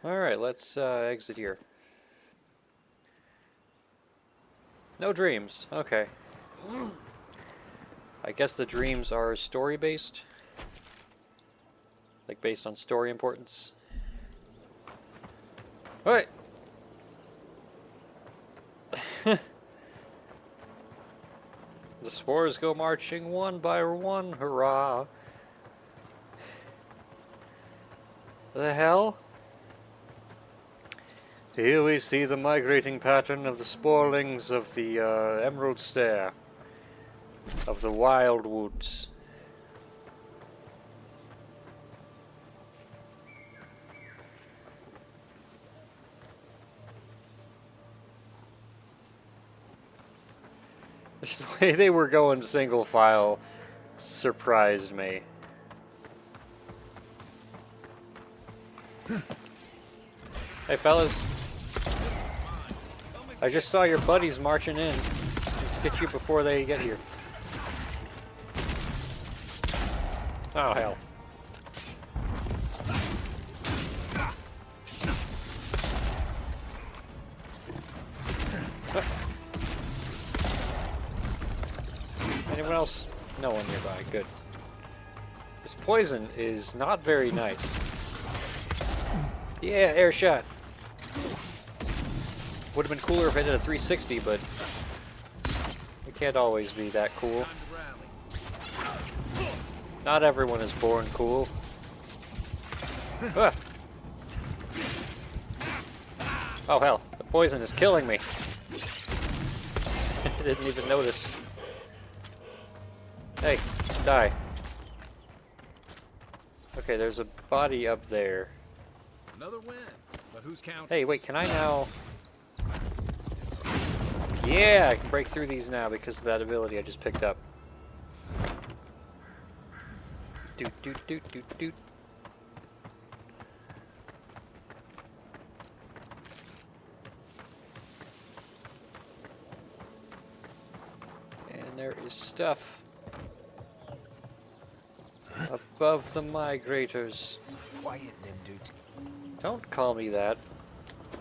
Alright, let's exit here. No dreams. Okay. I guess the dreams are story-based? Like, based on story importance? Alright! The spores go marching one by one, hurrah! The hell? Here we see the migrating pattern of the sporelings of the Emerald Stair of the wild woods. Just the way they were going single file surprised me. Hey fellas, I just saw your buddies marching in. Let's get you before they get here. Oh hell. Anyone else? No one nearby. Good. This poison is not very nice. Yeah, air shot. Would have been cooler if I did a 360, but it can't always be that cool. Not everyone is born cool. Ah. Oh hell, the poison is killing me. I didn't even notice. Hey, die. Okay, there's a body up there. Another win, but who's counting? Hey, wait, can I now... Yeah, I can break through these now because of that ability I just picked up. Doot, doot, doot, doot, doot. And there is stuff above the migrators. Quiet, Nimdude. Don't call me that,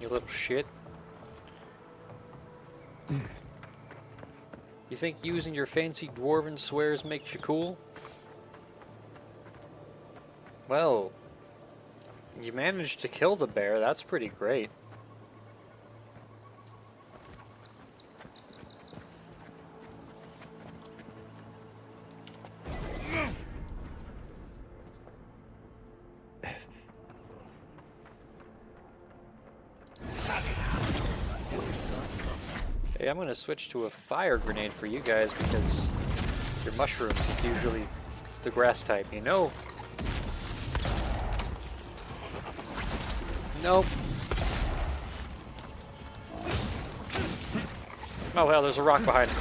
you little shit. You think using your fancy dwarven swears makes you cool? Well, you managed to kill the bear, that's pretty great. Hey, I'm gonna switch to a fire grenade for you guys because your mushrooms is usually the grass type, you know? Nope. Oh well, there's a rock behind me.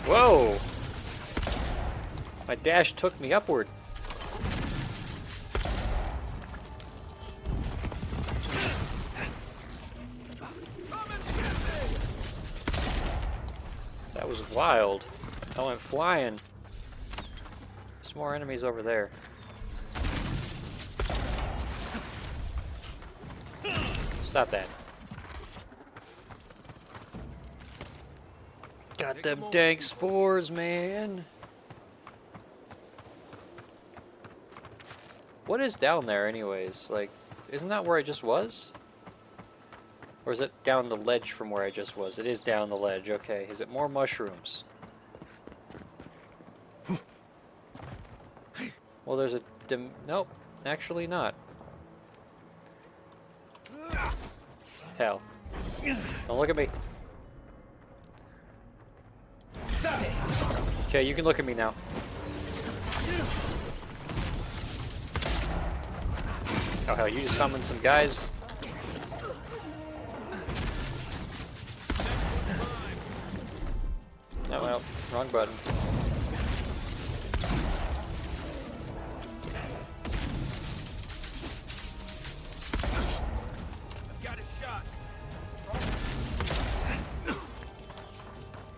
Whoa! My dash took me upward. That was wild. I went flying. There's more enemies over there. Stop that. Got them dank spores, man. What is down there anyways? Like, isn't that where I just was? Or is it down the ledge from where I just was? It is down the ledge, okay. Is it more mushrooms? Well, there's a nope, actually not. Hell. Don't look at me. Okay, you can look at me now. Oh hell, you just summoned some guys. Oh well, wrong button.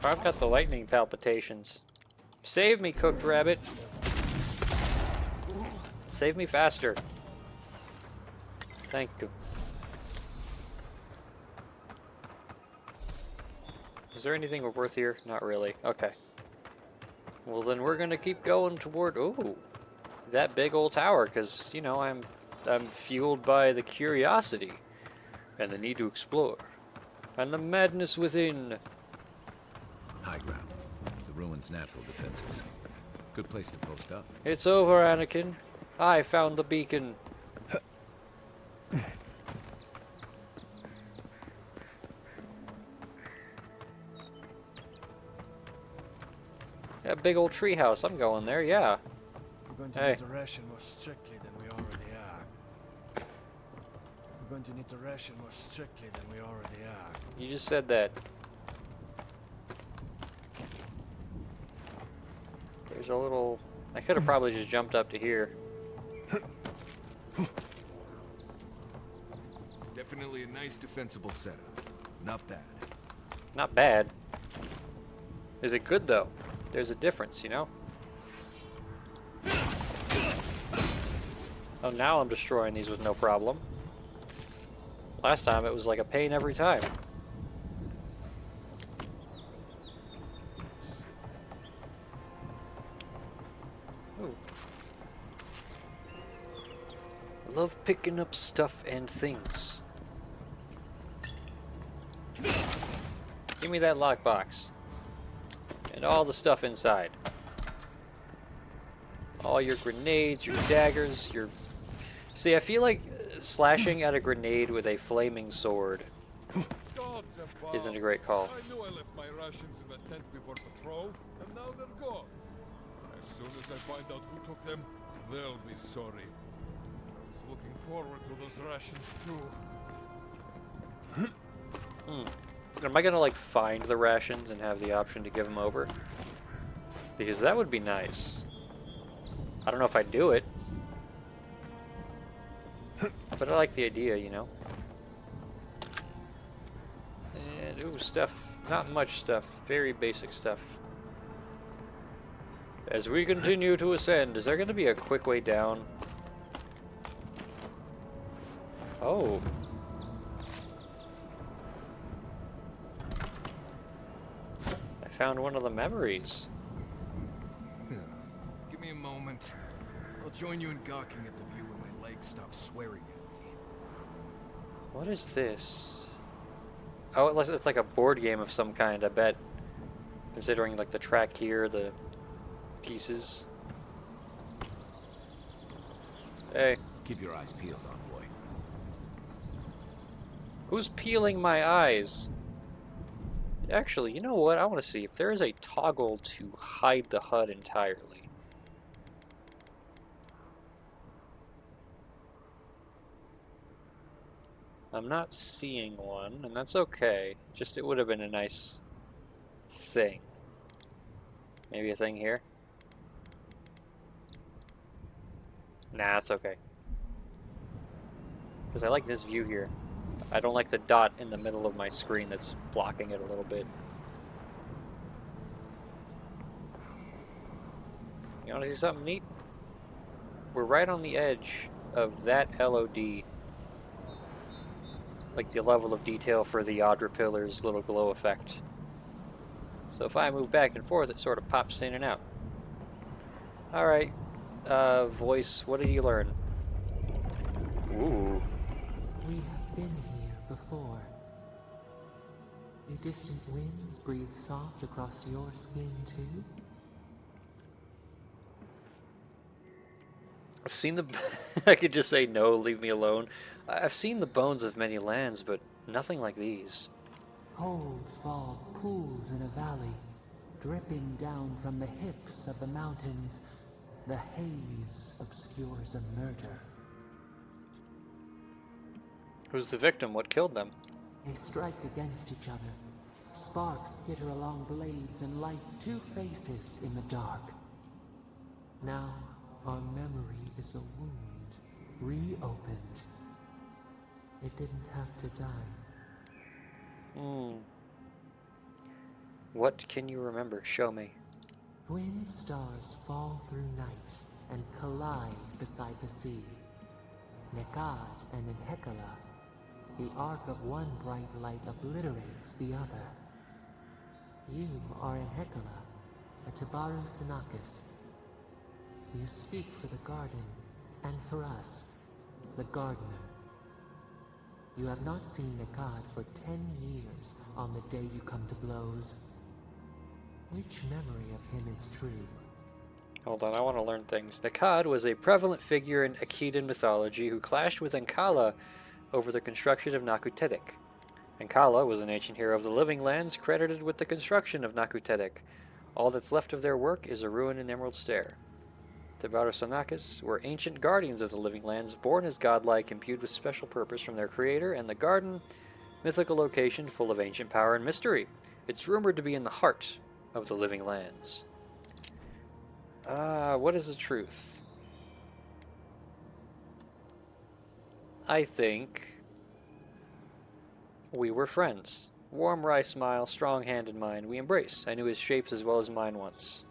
I've got the lightning palpitations. Save me, cooked rabbit. Save me faster. Thank you. Is there anything worth here? Not really. Okay. Well, then we're gonna keep going toward, ooh, that big old tower, because, you know, I'm fueled by the curiosity and the need to explore and the madness within. High ground. The ruins' natural defenses. Good place to post up. It's over, Anakin. I found the beacon. That big old treehouse. I'm going there. Yeah. We're going to Hey. need to ration more strictly than we already are. We're going to need to ration more strictly than we already are. You just said that. There's a little... I could have probably just jumped up to here. Definitely a nice defensible setup. Not bad. Not bad. Is it good, though? There's a difference, you know? Oh, now I'm destroying these with no problem. Last time it was like a pain every time. Ooh. Love picking up stuff and things. Give me that lockbox. And all the stuff inside. All your grenades, your daggers, your... See, I feel like slashing at a grenade with a flaming sword isn't a great call. I knew I left my rations in the tent before patrol, and now they're gone. As soon as I find out who took them, they'll be sorry. I was looking forward to those rations too. Am I gonna, like, find the rations and have the option to give them over? Because that would be nice. I don't know if I'd do it. But I like the idea, you know? And, ooh, stuff. Not much stuff. Very basic stuff. As we continue to ascend, is there gonna be a quick way down? Oh. I found one of the memories. Give me a moment. I'll join you in gawking at the view when my legs stop swearing at me. What is this? Oh, it's like a board game of some kind, I bet. Considering, like, the track here, the pieces. Hey, Keep your eyes peeled, envoy. who's peeling my eyes? Actually, you know what? I want to see if there is a toggle to hide the HUD entirely. I'm not seeing one, and that's okay. Just it would have been a nice thing. Maybe a thing here? Nah, it's okay. Because I like this view here. I don't like the dot in the middle of my screen that's blocking it a little bit. You want to see something neat? We're right on the edge of that LOD. Like the level of detail for the Adra pillar's little glow effect. So if I move back and forth, it sort of pops in and out. Alright, voice, what did you learn? Ooh. We have been here before. The distant winds breathe soft across your skin too? I've seen the... I could just say no, leave me alone. I've seen the bones of many lands, but nothing like these. Cold fog pools in a valley, dripping down from the hips of the mountains. The haze obscures a murder. Who's the victim? What killed them? They strike against each other. Sparks skitter along blades and light two faces in the dark. Now, our memory is a wound, reopened. It didn't have to die. What can you remember? Show me. Twin stars fall through night and collide beside the sea. Nekad and in Hekala, the arc of one bright light obliterates the other. You are in Hekala, a Tabaru Sinakis. You speak for the garden, and for us, the gardener. You have not seen Nekad for 10 years on the day you come to blows. Which memory of him is true? Hold on, I want to learn things. Nekad was a prevalent figure in Akedan mythology who clashed with Ankala over the construction of Nakutedek. Ankala was an ancient hero of the Living Lands credited with the construction of Nakutedek. All that's left of their work is a ruin in Emerald Stair. The Barasanakis were ancient guardians of the Living Lands, born as godlike, imbued with special purpose from their creator, and the garden, mythical location full of ancient power and mystery. It's rumored to be in the heart of the Living Lands. What is the truth? I think we were friends. Warm wry smile, strong hand in mine. We embrace. I knew his shapes as well as mine once.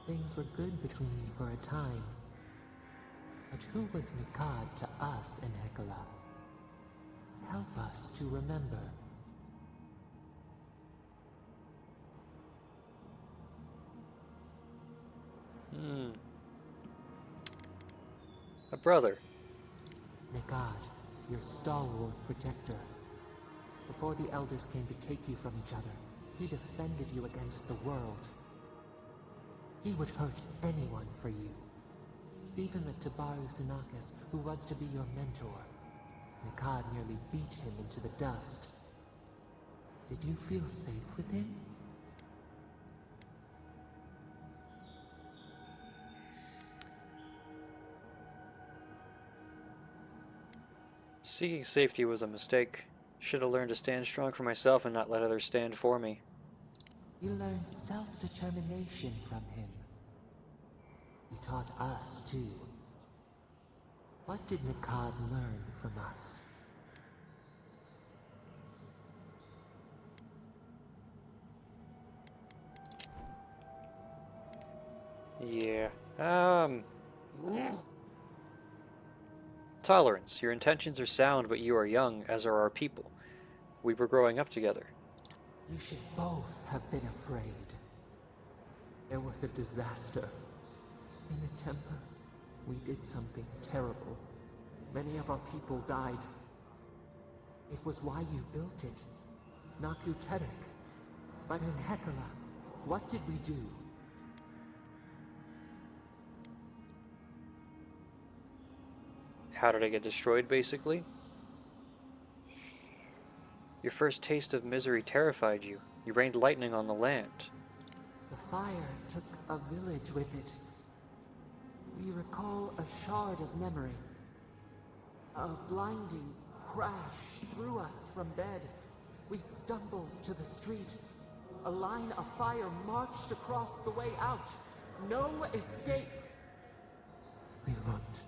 Things were good between you for a time. But who was Nekad to us in Hekala? Help us to remember. A brother. Nekad, your stalwart protector. Before the elders came to take you from each other, he defended you against the world. He would hurt anyone for you. Even the Tabaru Sinakis, who was to be your mentor. Nekad nearly beat him into the dust. Did you feel safe with him? Seeking safety was a mistake. Should have learned to stand strong for myself and not let others stand for me. You learned self-determination from him. He taught us, too. What did Nekad learn from us? Yeah. Tolerance. Your intentions are sound, but you are young, as are our people. We were growing up together. You should both have been afraid. There was a disaster. In a temple, we did something terrible. Many of our people died. It was why you built it. Nakutedek. But in Hekala, what did we do? How did I get destroyed, basically? Your first taste of misery terrified you. You rained lightning on the land. The fire took a village with it. We recall a shard of memory. A blinding crash threw us from bed. We stumbled to the street. A line of fire marched across the way out. No escape. We looked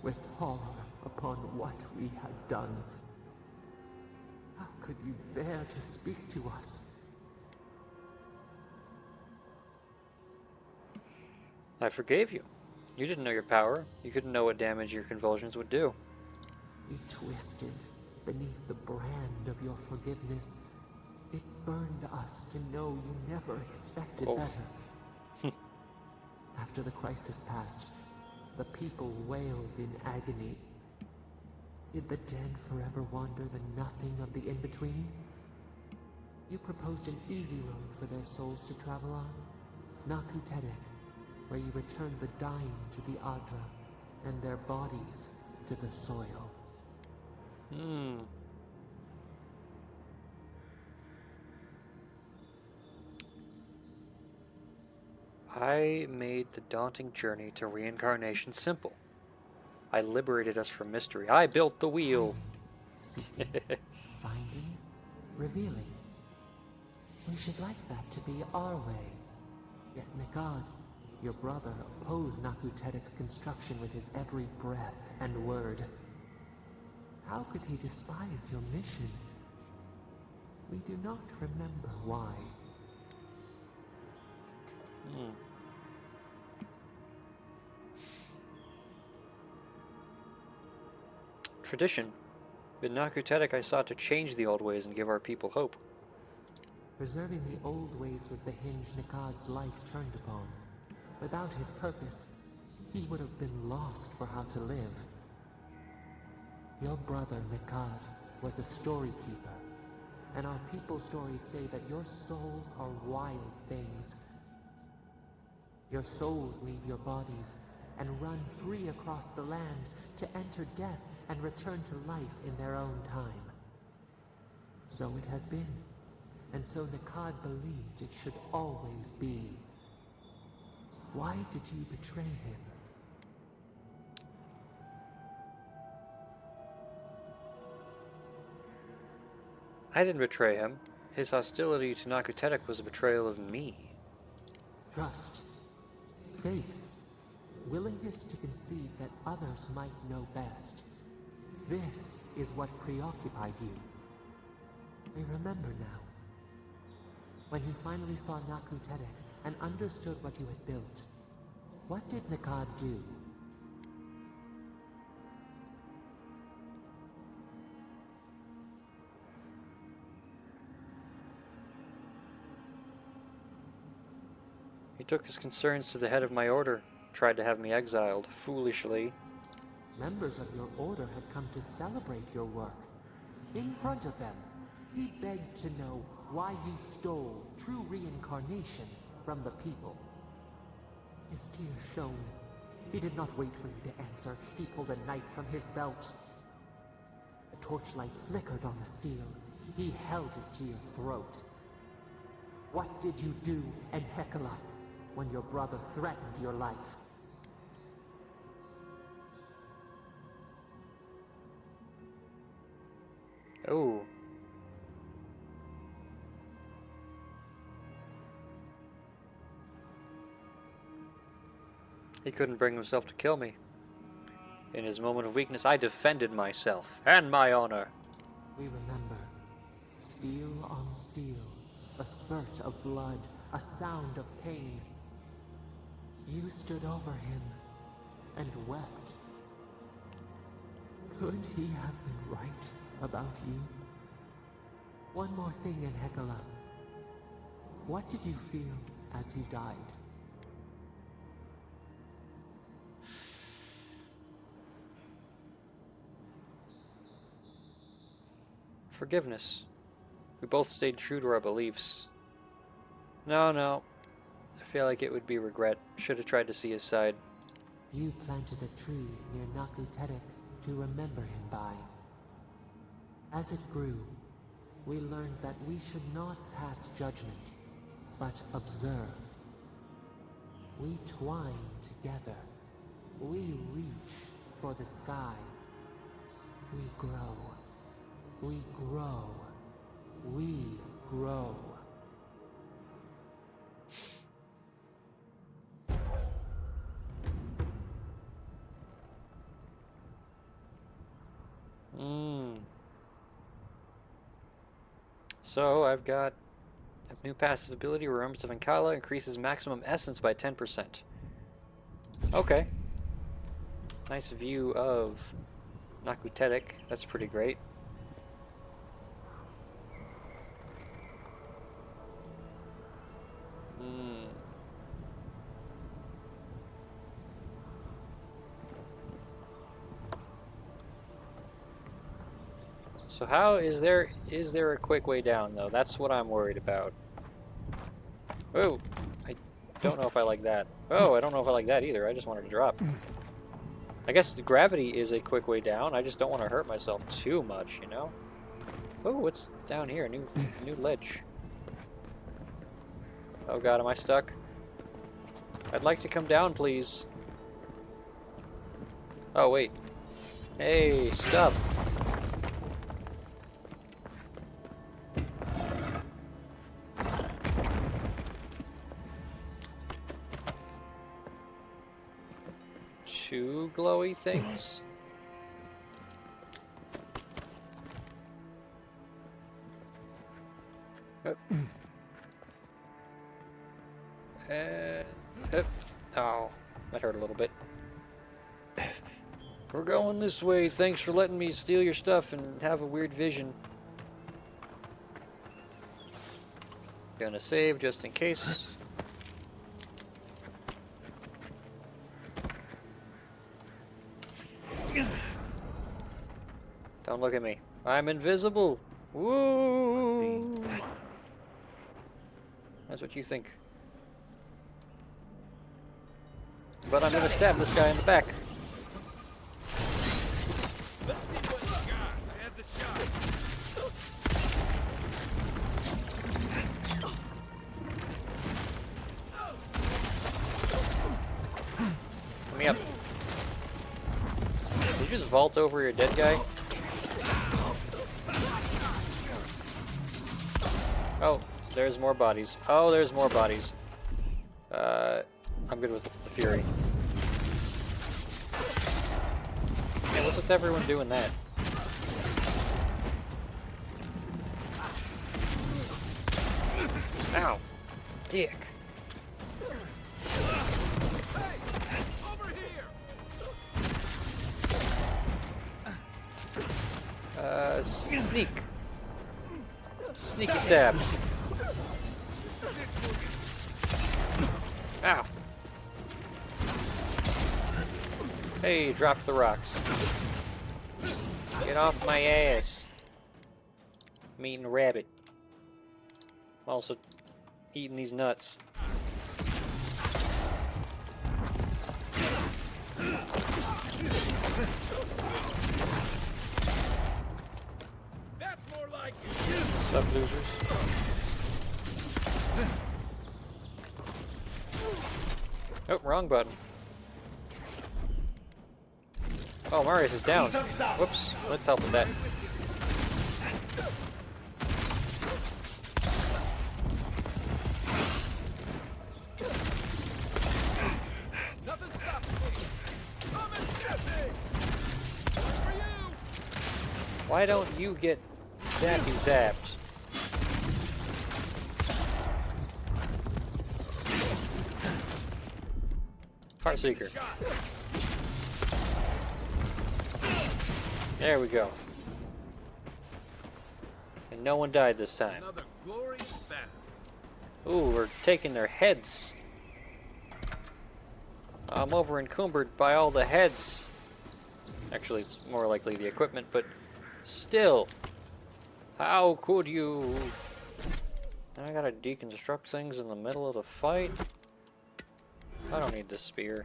with horror upon what we had done. How could you bear to speak to us? I forgave you. You didn't know your power. You couldn't know what damage your convulsions would do. We twisted beneath the brand of your forgiveness. It burned us to know you never expected better. After the crisis passed, the people wailed in agony. Did the dead forever wander the nothing of the in-between? You proposed an easy road for their souls to travel on. Nakutedek, where you returned the dying to the Adra, and their bodies to the soil. I made the daunting journey to reincarnation simple. I liberated us from mystery. I built the wheel. Seeking, finding, revealing. We should like that to be our way. Yet Nekad, your brother, opposed Nakutedek's construction with his every breath and word. How could he despise your mission? We do not remember why. tradition. In Nakutetic, I sought to change the old ways and give our people hope. Preserving the old ways was the hinge Nikad's life turned upon. Without his purpose, he would have been lost for how to live. Your brother Nikad was a story keeper, and our people's stories say that your souls are wild things. Your souls leave your bodies and run free across the land to enter death and return to life in their own time. So it has been, and so Nikad believed it should always be. Why did you betray him? I didn't betray him. His hostility to Nakutetic was a betrayal of me. Trust, faith, willingness to concede that others might know best. This is what preoccupied you. We remember now. When you finally saw Nakutetic and understood what you had built, what did Nikad do? He took his concerns to the head of my order, tried to have me exiled, foolishly. Members of your order had come to celebrate your work. In front of them, he begged to know why you stole true reincarnation from the people. His tears shone. He did not wait for you to answer. He pulled a knife from his belt. The torchlight flickered on the steel. He held it to your throat. What did you do, Enhekala, when your brother threatened your life? Oh. He couldn't bring himself to kill me. In his moment of weakness, I defended myself and my honor. We remember. Steel on steel, a spurt of blood, a sound of pain. You stood over him and wept. Could he have been right about you? One more thing, Enhekala. What did you feel as he died? Forgiveness. We both stayed true to our beliefs. No. I feel like it would be regret. Should have tried to see his side. You planted a tree near Nakutetic to remember him by. As it grew, we learned that we should not pass judgment, but observe. We twine together. We reach for the sky. We grow. We grow. We grow. So I've got a new passive ability, Remembrance of Ankala, increases maximum essence by 10%. Okay. Nice view of Nakutetic. That's pretty great. So how is there a quick way down though? That's what I'm worried about. Oh, I don't know if I like that. Oh, I don't know if I like that either. I just wanted to drop. I guess the gravity is a quick way down. I just don't want to hurt myself too much, you know? Oh, what's down here? New ledge. Oh god, am I stuck? I'd like to come down, please. Oh, wait. Hey, stuff. Two glowy things? Oh, that hurt a little bit. We're going this way. Thanks for letting me steal your stuff and have a weird vision. Gonna save just in case. Don't look at me. I'm invisible. Woo! That's what you think. But I'm gonna stab this guy in the back. Let's see what you got. I had the shot. Let me up. Did you just vault over your dead guy? Oh, there's more bodies. Oh, there's more bodies. I'm good with the Fury. Yeah, what's with everyone doing that? Ow. Dick. Sneak. Sneaky stab. Ow. Hey, dropped the rocks. Get off my ass. I'm eating a rabbit. I'm also eating these nuts. That's more like it. What's up, losers? Oh, wrong button. Oh, Marius is down. Whoops. Let's help with that. Nothing stops me. Come and get me. For you. Why don't you get zappy zapped? Heart Seeker. There we go. And no one died this time. Another glorious battle. Ooh, we're taking their heads. I'm over encumbered by all the heads. Actually, it's more likely the equipment, but still. How could you? I gotta deconstruct things in the middle of the fight. I don't need this spear.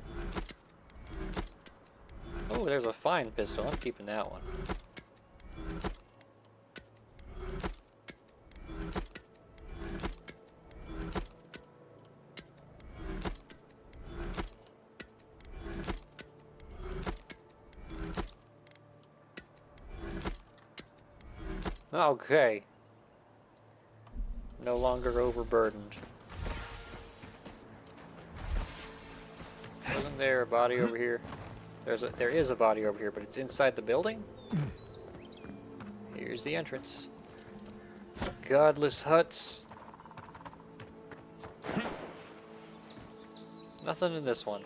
Oh, there's a fine pistol. I'm keeping that one. Okay. No longer overburdened. Wasn't there a body over here? There is a body over here, but it's inside the building? Here's the entrance. Godless huts. Nothing in this one.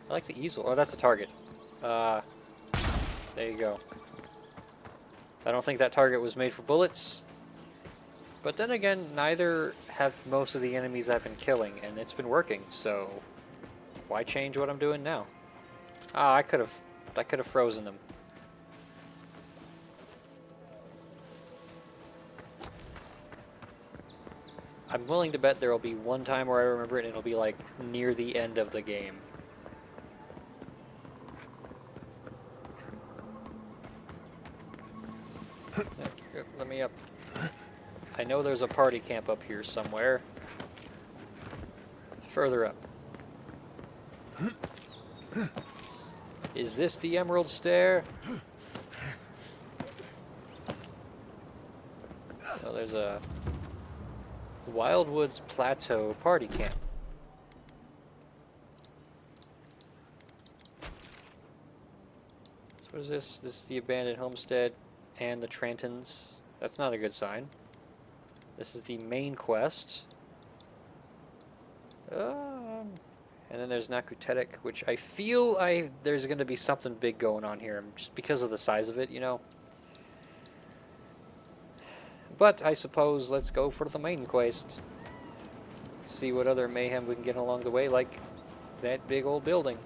I like the easel. Oh, that's a target. There you go. I don't think that target was made for bullets. But then again, neither have most of the enemies I've been killing, and it's been working, so why change what I'm doing now? Ah, I could have frozen them. I'm willing to bet there will be one time where I remember it and it'll be like near the end of the game. Let me up. I know there's a party camp up here somewhere. Further up. Is this the Emerald Stair? Oh, there's a Wildwoods Plateau party camp. So what is this? This is the abandoned homestead and the Trantons. That's not a good sign. This is the main quest. And then there's Nakutetic, which I feel there's going to be something big going on here, just because of the size of it, you know. But I suppose let's go for the main quest. See what other mayhem we can get along the way, like that big old building.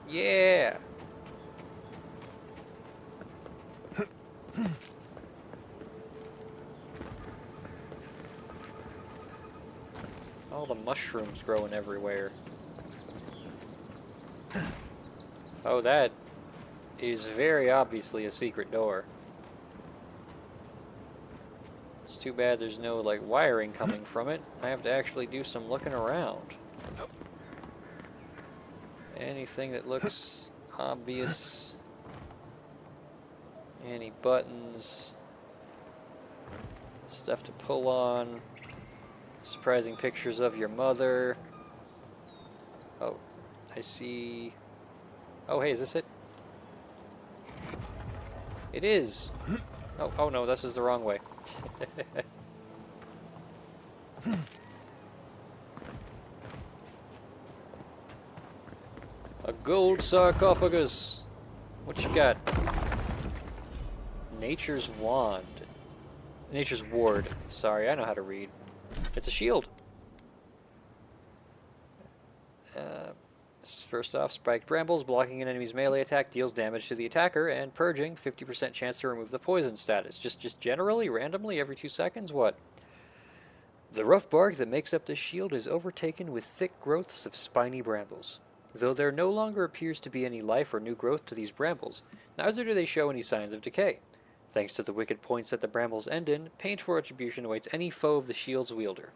Yeah! All the mushrooms growing everywhere. Oh, that is very obviously a secret door. It's too bad there's no, like, wiring coming from it. I have to actually do some looking around. Anything that looks obvious. Any buttons. Stuff to pull on. Surprising pictures of your mother. Oh, I see. Oh, hey, is this it? It is. Oh no, this is the wrong way. A gold sarcophagus. What you got? Nature's wand. Nature's ward. Sorry, I know how to read. It's a shield. First off, spiked brambles. Blocking an enemy's melee attack deals damage to the attacker, and purging, 50% chance to remove the poison status. Just generally, randomly, every 2 seconds? What? The rough bark that makes up this shield is overtaken with thick growths of spiny brambles. Though there no longer appears to be any life or new growth to these brambles, neither do they show any signs of decay. Thanks to the wicked points that the brambles end in, painful retribution awaits any foe of the shield's wielder.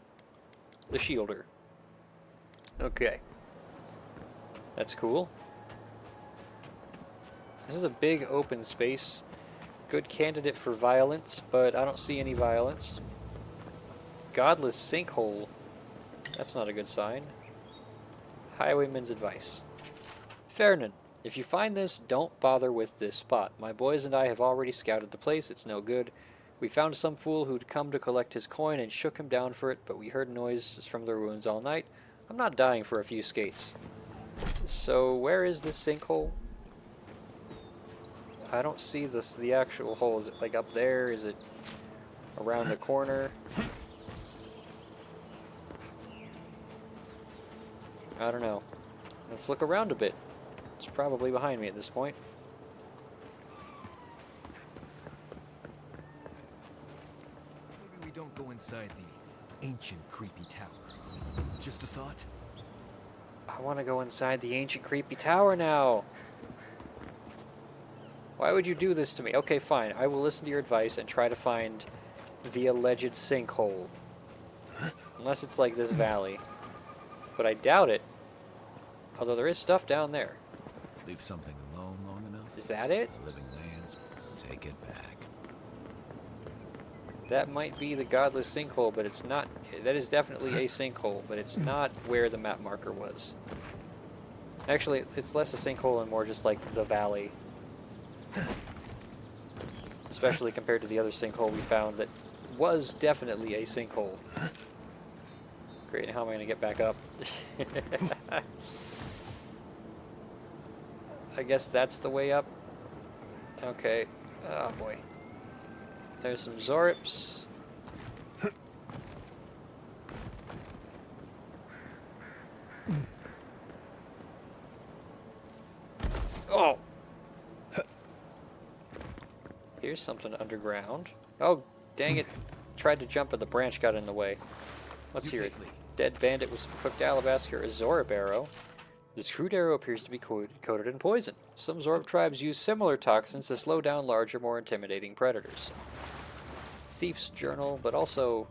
The shielder. Okay. That's cool. This is a big open space. Good candidate for violence, but I don't see any violence. Godless sinkhole. That's not a good sign. Highwayman's advice. Fernan. If you find this, don't bother with this spot. My boys and I have already scouted the place. It's no good. We found some fool who'd come to collect his coin and shook him down for it, but we heard noises from the ruins all night. I'm not dying for a few skates. So, where is this sinkhole? I don't see the actual hole. Is it like up there? Is it around the corner? I don't know. Let's look around a bit. It's probably behind me at this point. Maybe we don't go inside the ancient creepy tower. Just a thought? I want to go inside the ancient creepy tower now. Why would you do this to me? Okay, fine. I will listen to your advice and try to find the alleged sinkhole. Unless it's like this valley. But I doubt it. Although there is stuff down there. Leave something alone long enough. Is that it? The living lands, take it back. That might be the godless sinkhole, but it's not. That is definitely a sinkhole, but it's not where the map marker was. Actually, it's less a sinkhole and more just like the valley. Especially compared to the other sinkhole we found that was definitely a sinkhole. Great, and how am I going to get back up? I guess that's the way up. Okay. Oh boy. There's some Zorips. Oh! Here's something underground. Oh, dang it. Tried to jump, but the branch got in the way. What's here? Dead bandit with some cooked alabaster, a Zorip arrow. This crude arrow appears to be coated in poison. Some Zorip tribes use similar toxins to slow down larger, more intimidating predators. Thief's journal, but also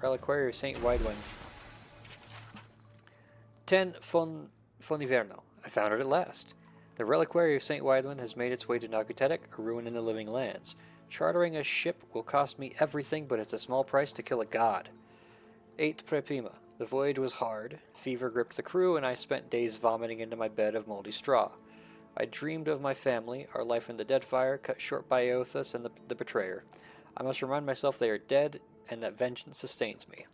Reliquary of Saint Widwin. 10 Foniverno. I found it at last. The Reliquary of Saint Widwin has made its way to Nakutetic, a ruin in the living lands. Chartering a ship will cost me everything, but it's a small price to kill a god. 8 Prepima. The voyage was hard. Fever gripped the crew, and I spent days vomiting into my bed of moldy straw. I dreamed of my family, our life in the Deadfire, cut short by Eothas and the betrayer. I must remind myself they are dead, and that vengeance sustains me.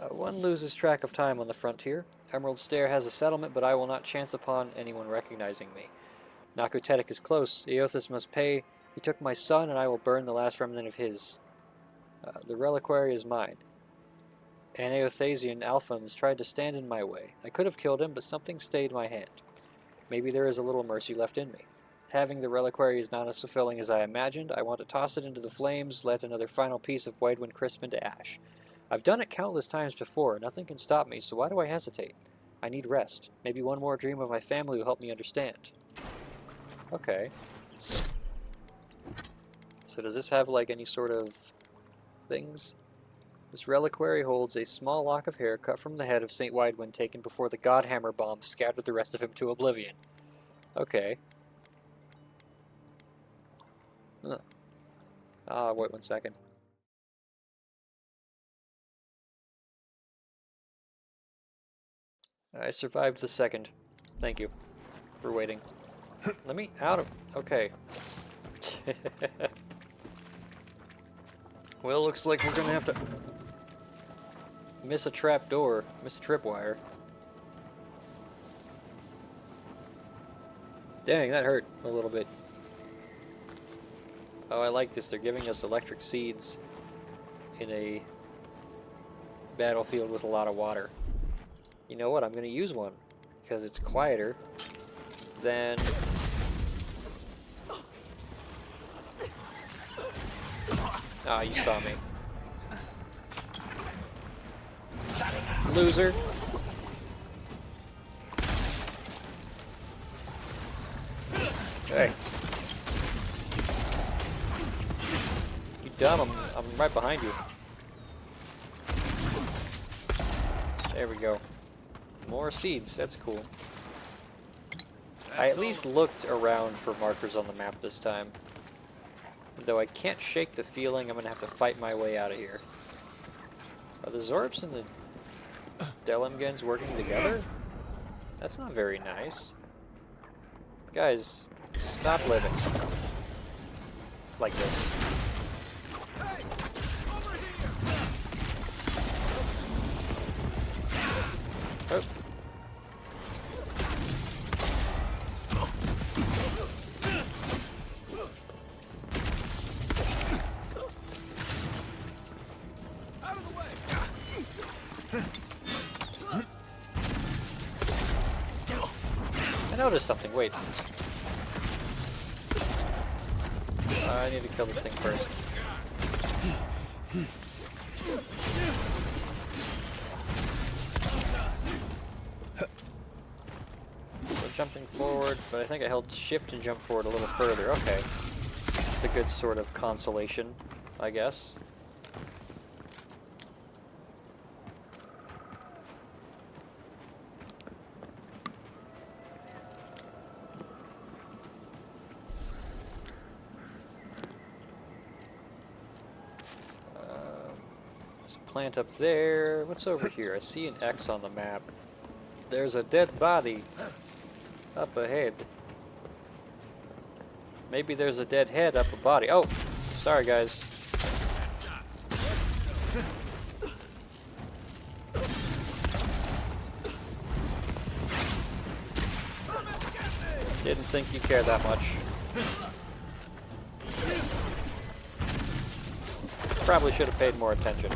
One loses track of time on the frontier. Emerald Stair has a settlement, but I will not chance upon anyone recognizing me. Nakutetic is close. Eothas must pay. He took my son, and I will burn the last remnant of his. The reliquary is mine. An Eothasian Alphons tried to stand in my way. I could have killed him, but something stayed my hand. Maybe there is a little mercy left in me. Having the reliquary is not as fulfilling as I imagined. I want to toss it into the flames, let another final piece of Whitewind crisp into ash. I've done it countless times before. Nothing can stop me, so why do I hesitate? I need rest. Maybe one more dream of my family will help me understand. Okay. So does this have, like, any sort of things? This reliquary holds a small lock of hair cut from the head of St. Whitewind taken before the Godhammer bomb scattered the rest of him to oblivion. Okay. Wait 1 second. I survived the second. Thank you for waiting. Let me out of... Okay. Well, looks like we're gonna have to... miss a trap door. Miss a tripwire. Dang, that hurt a little bit. Oh, I like this. They're giving us electric seeds in a battlefield with a lot of water. You know what? I'm going to use one because it's quieter than... Ah, you saw me. Loser. Hey. You dumb, I'm right behind you. There we go. More seeds, that's cool. I at least looked around for markers on the map this time. Though I can't shake the feeling I'm gonna have to fight my way out of here. Are the Zorps and the Delemgans working together? That's not very nice. Guys, stop living like this. Oh. I noticed something, wait. I need to kill this thing first. So jumping forward, but I think I held shift and jump forward a little further. Okay. It's a good sort of consolation, I guess. Plant up there. What's over here? I see an X on the map. There's a dead body up ahead. Maybe there's a dead head up a body. Oh, sorry guys. Didn't think you cared that much. Probably should have paid more attention.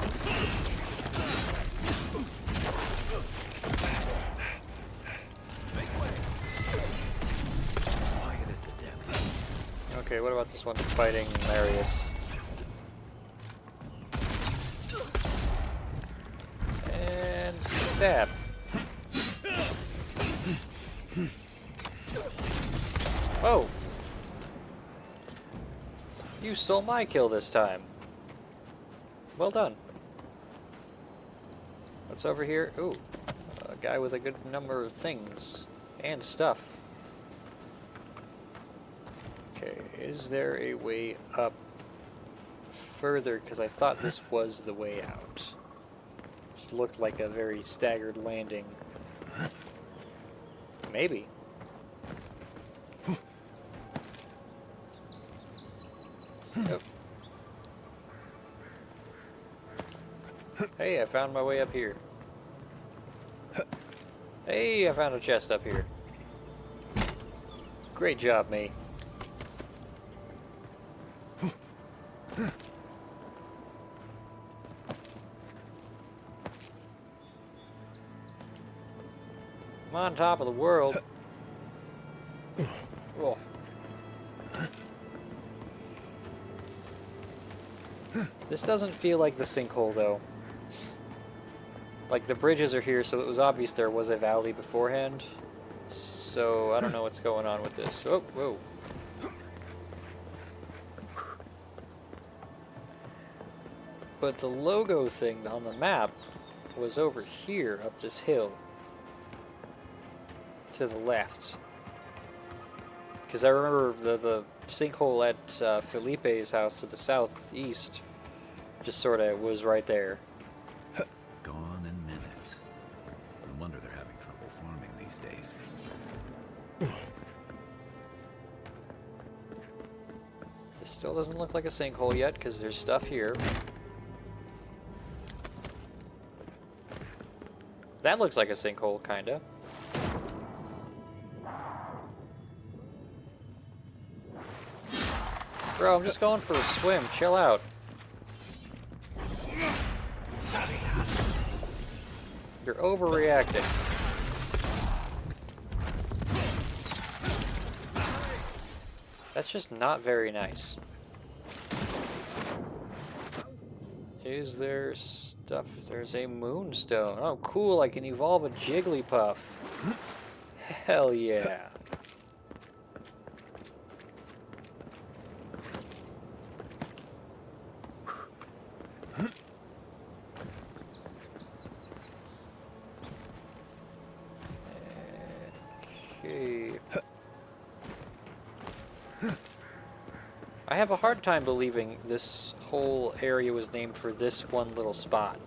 Okay, what about this one that's fighting Marius? And stab. Oh! You stole my kill this time. Well done. What's over here? Ooh, a guy with a good number of things and stuff. Okay, is there a way up further? Because I thought this was the way out. Just looked like a very staggered landing. Maybe. Oh. Hey Hey, I found my way up here. Hey, I found a chest up here. Great job, me. I'm on top of the world. Oh. This doesn't feel like the sinkhole, though. Like, the bridges are here, so it was obvious there was a valley beforehand. So, I don't know what's going on with this. Oh, whoa. But the logo thing on the map was over here, up this hill. To the left. Because I remember the sinkhole at Felipe's house to the southeast just sort of was right there. Gone in minutes. No wonder they're having trouble farming these days. This still doesn't look like a sinkhole yet because there's stuff here. That looks like a sinkhole, kinda. Bro, I'm just going for a swim. Chill out. You're overreacting. That's just not very nice. Is there stuff? There's a moonstone. Oh, cool. I can evolve a Jigglypuff. Hell yeah. Okay. I have a hard time believing this whole area was named for this one little spot.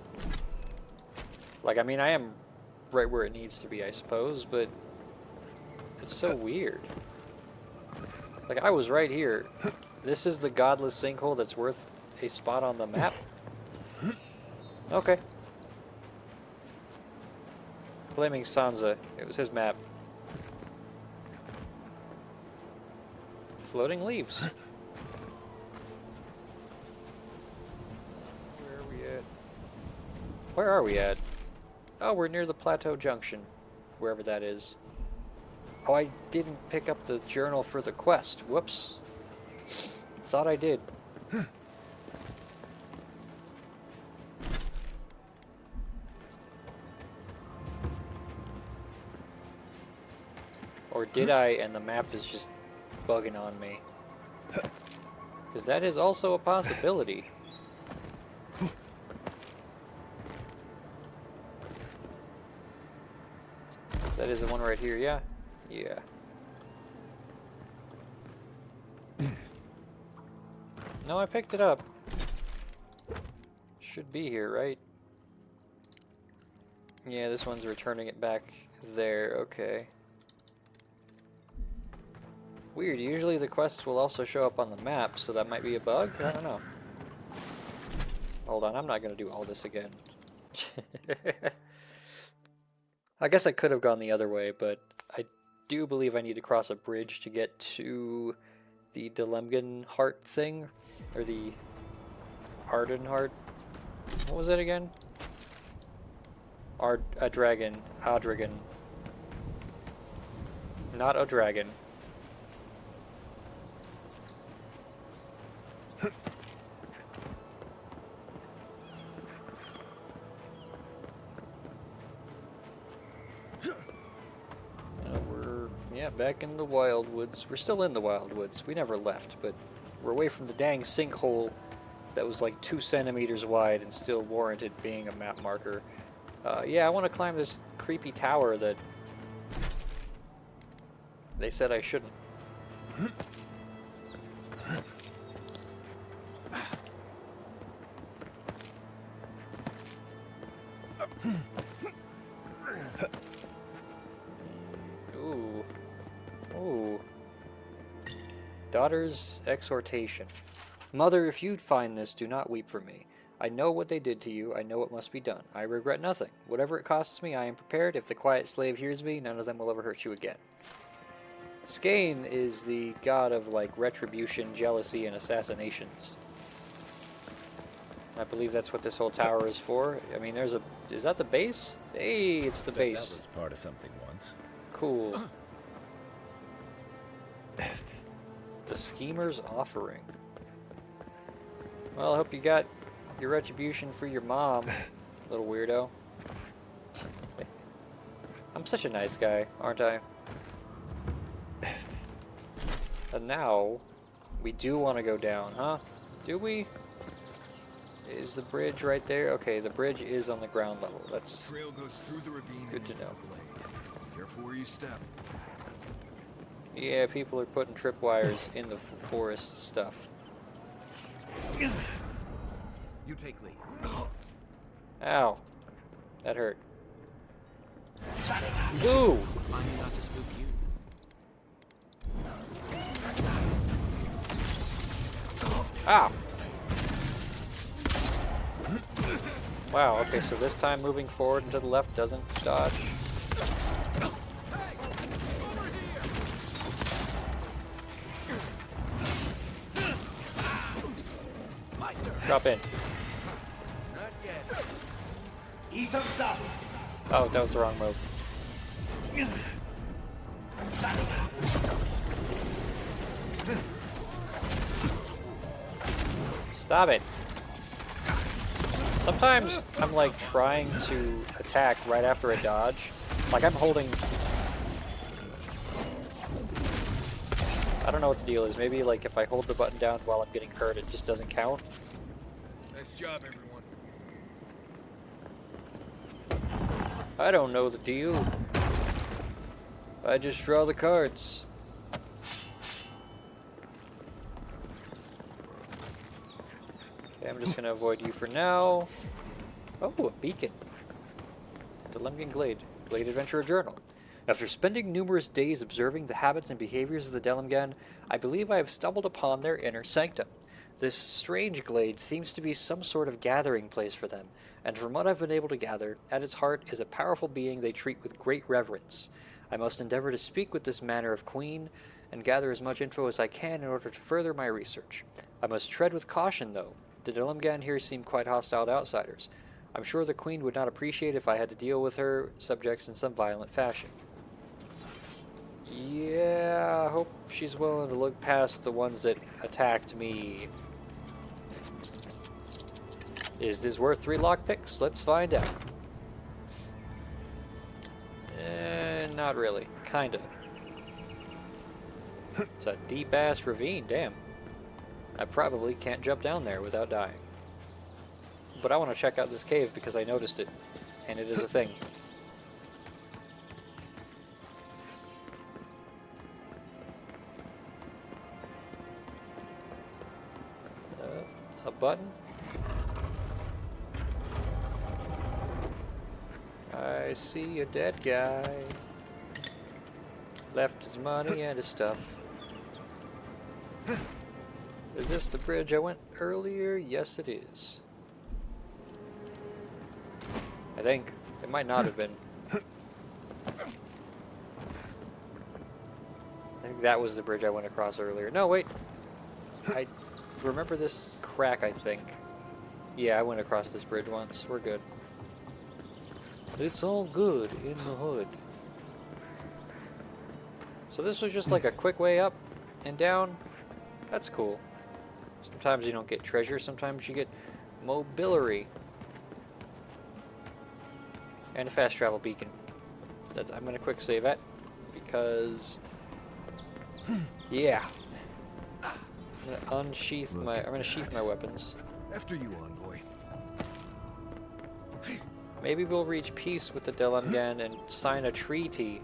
Like, I mean, I am right where it needs to be, I suppose, but it's so weird. Like, I was right here. This is the godless sinkhole that's worth a spot on the map? Okay. Blaming Sansa. It was his map. Floating leaves. Where are we at? Where are we at? Oh, we're near the Plateau Junction. Wherever that is. Oh, I didn't pick up the journal for the quest. Whoops. Thought I did. Or did I, and the map is just bugging on me? Because that is also a possibility. That is the one right here, yeah? Yeah. No, I picked it up. Should be here, right? Yeah, this one's returning it back there, okay. Weird, usually the quests will also show up on the map, so that might be a bug? I don't know. Hold on, I'm not gonna do all this again. I guess I could have gone the other way, but I do believe I need to cross a bridge to get to the Delemgan heart thing, or the Arden heart. What was it again? Adragan. Not adragan. Yeah, back in the Wildwoods. We're still in the Wildwoods. We never left, but we're away from the dang sinkhole that was like 2 centimeters wide and still warranted being a map marker. Yeah, I want to climb this creepy tower that they said I shouldn't. Daughter's exhortation. Mother, if you'd find this, do not weep for me. I know what they did to you. I know what must be done. I regret nothing. Whatever it costs me, I am prepared. If the quiet slave hears me, none of them will ever hurt you again. Skane is the god of, like, retribution, jealousy, and assassinations. I believe that's what this whole tower is for. I mean, there's a... Is that the base? Hey, it's the base. That was part of something once. Cool. The Schemer's Offering. Well, I hope you got your retribution for your mom, little weirdo. I'm such a nice guy, aren't I? And now, we do want to go down, huh? Do we? Is the bridge right there? Okay, the bridge is on the ground level. That's Trail goes through the ravine. good to know. Careful where you step. Yeah, people are putting tripwires in the forest stuff. You take lead. Ow. That hurt. Ooh! Mind not to spook you. Ow! Wow, okay, so this time moving forward and to the left doesn't dodge. Drop in. Oh, that was the wrong move. Stop it. Sometimes I'm like trying to attack right after a dodge. Like I'm holding... I don't know what the deal is. Maybe like if I hold the button down while I'm getting hurt, it just doesn't count. Nice job, everyone. I don't know the deal. I just draw the cards. Okay, I'm just gonna avoid you for now. Oh, a beacon. Delemgan Glade. Glade Adventurer Journal. After spending numerous days observing the habits and behaviors of the Delemgan, I believe I have stumbled upon their inner sanctum. This strange glade seems to be some sort of gathering place for them, and from what I've been able to gather, at its heart is a powerful being they treat with great reverence. I must endeavor to speak with this manner of queen, and gather as much info as I can in order to further my research. I must tread with caution, though. The Delemgan here seem quite hostile to outsiders. I'm sure the queen would not appreciate if I had to deal with her subjects in some violent fashion. Yeah, I hope she's willing to look past the ones that attacked me. Is this worth 3 lockpicks? Let's find out. Not really. Kinda. It's a deep-ass ravine, damn. I probably can't jump down there without dying. But I want to check out this cave because I noticed it, and it is a thing. A button? I see a dead guy. Left his money and his stuff. Is this the bridge I went earlier? Yes, it is. I think. It might not have been. I think that was the bridge I went across earlier. No, wait. I remember this crack, I think. Yeah, I went across this bridge once. We're good. It's all good in the hood. So this was just like a quick way up and down. That's cool. Sometimes you don't get treasure, sometimes you get mobility. And a fast travel beacon. I'm gonna quick save it because yeah. I'm gonna sheath my weapons. After you, envoy. Maybe we'll reach peace with the Delemgan and sign a treaty.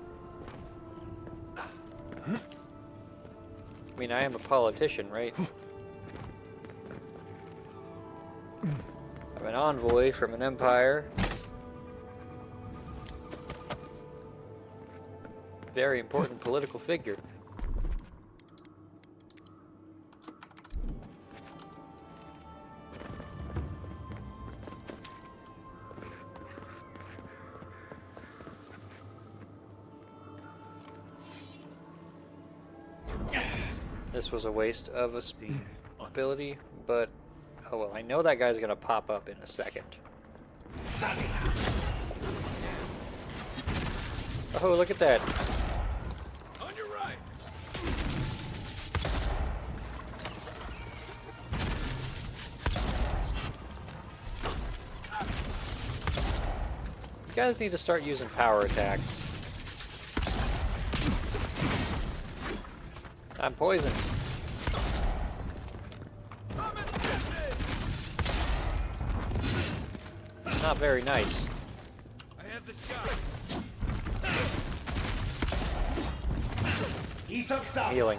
I mean, I am a politician, right? I'm an envoy from an empire. Very important political figure. This was a waste of a ability, but oh well, I know that guy's gonna pop up in a second. Oh, look at that. On your right. You guys need to start using power attacks. I'm poisoned. Not very nice. I have the shot. Healing.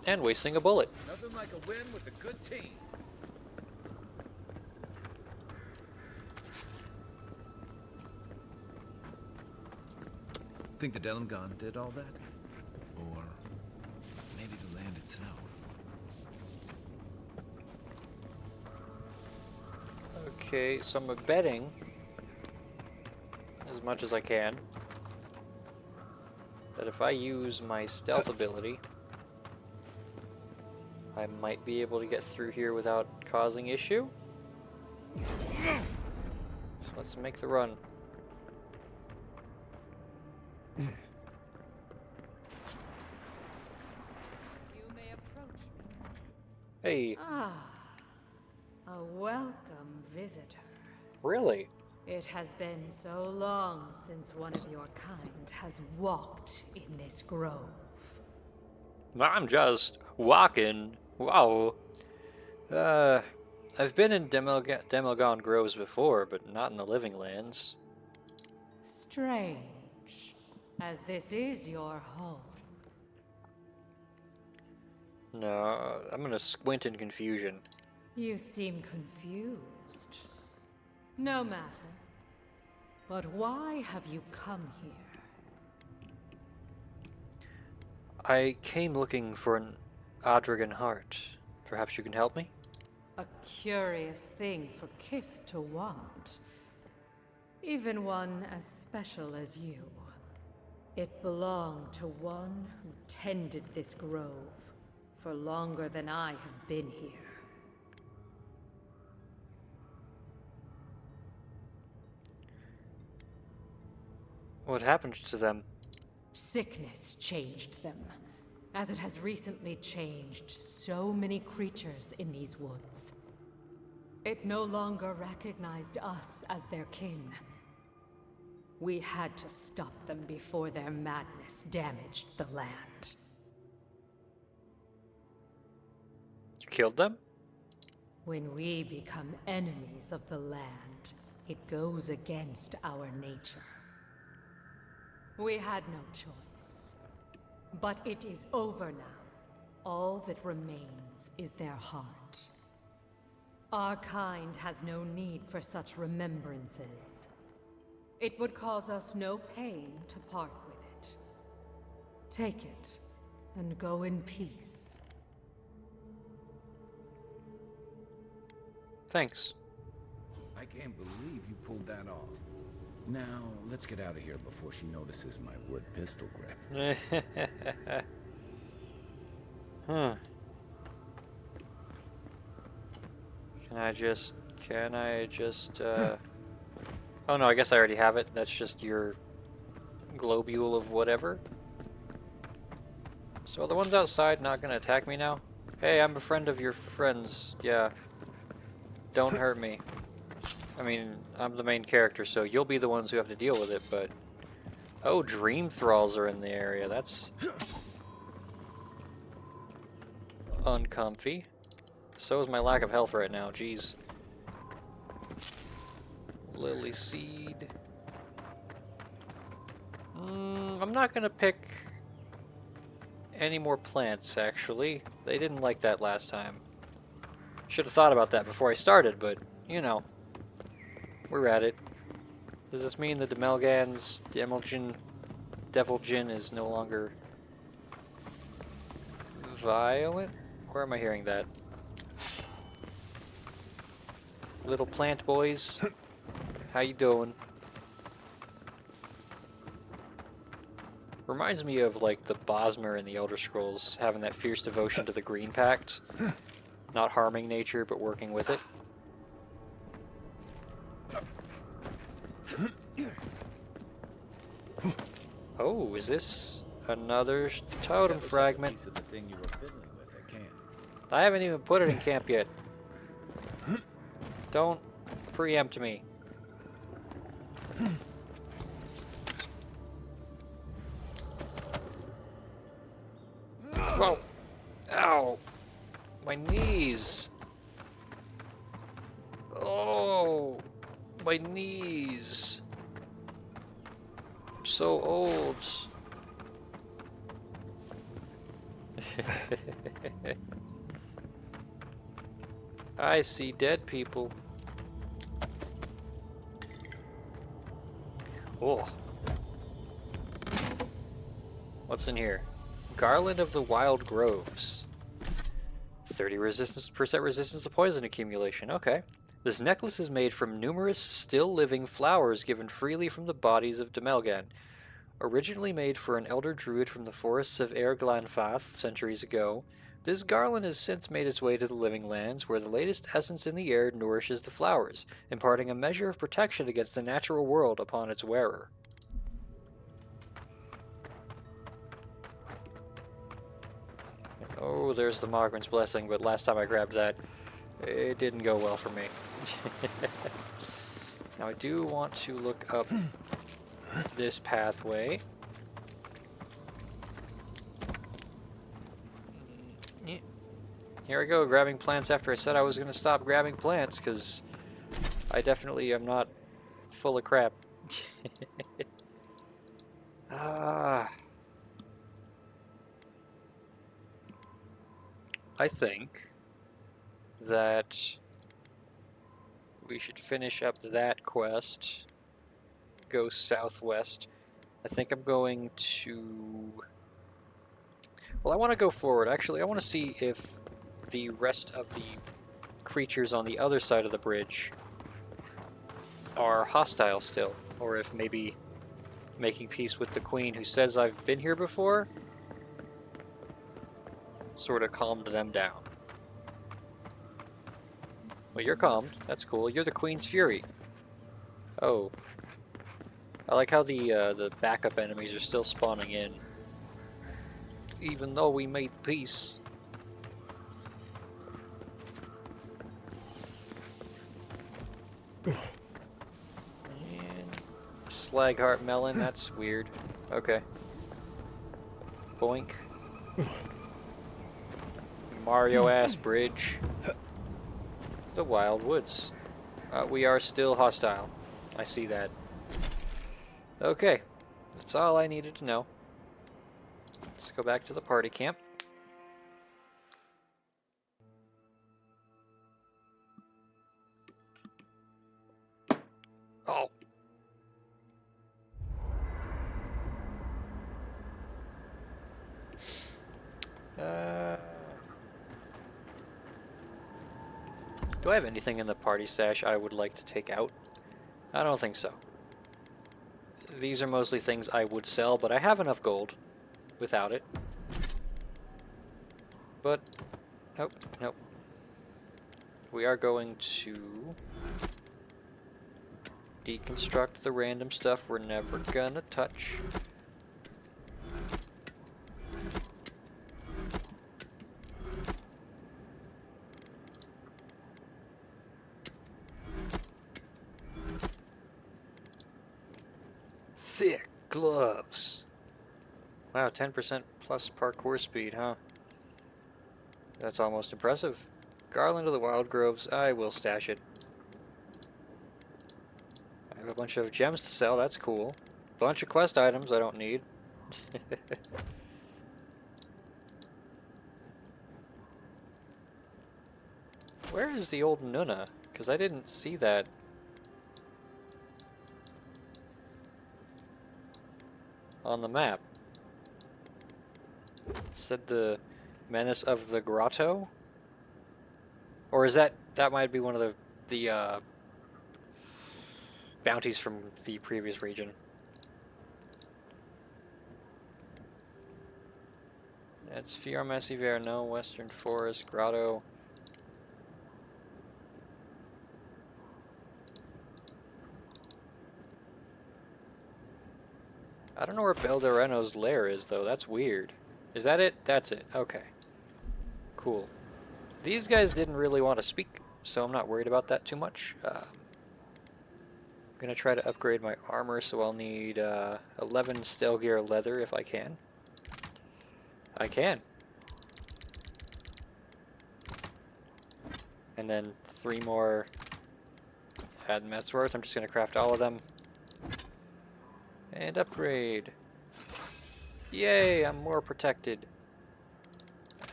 And wasting a bullet. Nothing like a win with a good team. Think the Delemgan did all that? Or maybe the land itself? Okay, so I'm betting as much as I can that if I use my stealth ability, I might be able to get through here without causing issue. So let's make the run. You may approach me. Hey, A welcome visitor. really? It has been so long since one of your kind has walked in this grove. I'm just walking. Wow. I've been in Delemgan Groves before, but not in the Living Lands. Strange, as this is your home. No, I'm gonna squint in confusion. You seem confused. No matter. But why have you come here? I came looking for an adragan heart. Perhaps you can help me? A curious thing for Kith to want. Even one as special as you. It belonged to one who tended this grove for longer than I have been here. What happened to them? Sickness changed them, as it has recently changed so many creatures in these woods. It no longer recognized us as their kin. We had to stop them before their madness damaged the land. You killed them? When we become enemies of the land, it goes against our nature. We had no choice. But it is over now. All that remains is their heart. Our kind has no need for such remembrances. It would cause us no pain to part with it. Take it, and go in peace. Thanks. I can't believe you pulled that off. Now, let's get out of here before she notices my wood pistol grip. Huh. Can I just, Oh no, I guess I already have it. That's just your globule of whatever. So are the ones outside not gonna attack me now? Hey, I'm a friend of your friends. Yeah. Don't hurt me. I mean, I'm the main character, so you'll be the ones who have to deal with it, but... Oh, dream thralls are in the area. That's... uncomfy. So is my lack of health right now, jeez. Lily seed. I'm not gonna pick any more plants, actually. They didn't like that last time. Should have thought about that before I started, but, you know. We're at it. Does this mean the Demelgan's Devilgin is no longer violent? Where am I hearing that? Little plant boys, how you doing? Reminds me of like the Bosmer in the Elder Scrolls, having that fierce devotion to the Green Pact. Not harming nature, but working with it. Oh, is this another totem fragment? Piece of the thing you were fiddling with, I can't. I haven't even put it in camp yet. Don't preempt me. Whoa! Ow! My knees! Oh! My knees! I'm so old. I see dead people. Oh. What's in here? Garland of the Wild Groves. 30% resistance to poison accumulation. Okay. This necklace is made from numerous still-living flowers given freely from the bodies of Demelgan. Originally made for an elder druid from the forests of Glanfath centuries ago, this garland has since made its way to the living lands, where the latest essence in the air nourishes the flowers, imparting a measure of protection against the natural world upon its wearer. Oh, there's the Mogren's Blessing, but last time I grabbed that, it didn't go well for me. Now I do want to look up this pathway. Here I go, grabbing plants after I said I was going to stop grabbing plants, because I definitely am not full of crap. I think that we should finish up that quest, go southwest. I think I'm going to... Well, I want to go forward. Actually, I want to see if the rest of the creatures on the other side of the bridge are hostile still, or if maybe making peace with the queen who says I've been here before sort of calmed them down. Well, you're calmed. That's cool. You're the Queen's Fury. Oh. I like how the backup enemies are still spawning in. Even though we made peace. And Slagheart Melon, that's weird. Okay. Boink. Mario-ass bridge. The Wild Woods. We are still hostile. I see that. Okay. That's all I needed to know. Let's go back to the party camp. Oh. Do I have anything in the party stash I would like to take out? I don't think so. These are mostly things I would sell, but I have enough gold without it. But, nope, nope. We are going to deconstruct the random stuff we're never gonna touch. Thick gloves. Wow, 10% plus parkour speed, huh? That's almost impressive. Garland of the Wild Groves, I will stash it. I have a bunch of gems to sell, that's cool. Bunch of quest items I don't need. Where is the old Nuna? Because I didn't see that. On the map. It said the Menace of the Grotto? Or is that might be one of the bounties from the previous region. That's Fior Massiver, no. Western Forest, Grotto. I don't know where Beldereno's lair is, though. That's weird. Is that it? That's it. Okay. Cool. These guys didn't really want to speak, so I'm not worried about that too much. I'm going to try to upgrade my armor, so I'll need 11 Stelgear leather if I can. I can. And then 3 more Admetsworth. I'm just going to craft all of them. And upgrade. Yay, I'm more protected.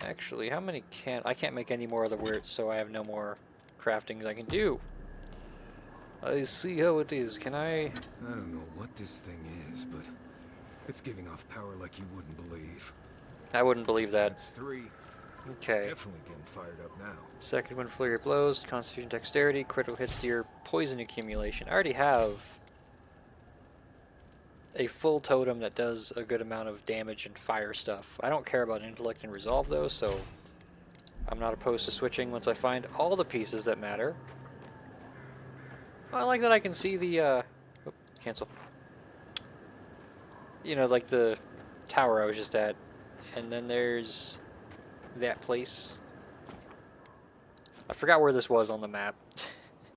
Actually, how many I can't make any more of the weird, so I have no more crafting I can do. I see how it is. Can I don't know what this thing is, but it's giving off power like you wouldn't believe. I wouldn't believe that. That's 3. Okay. It's definitely getting fired up now. Second one, flurry of blows, constitution dexterity, critical hits to your poison accumulation. I already have a full totem that does a good amount of damage and fire stuff. I don't care about intellect and resolve though, so I'm not opposed to switching once I find all the pieces that matter. I like that I can see the oh, cancel. You know, like the tower I was just at. And then there's that place. I forgot where this was on the map.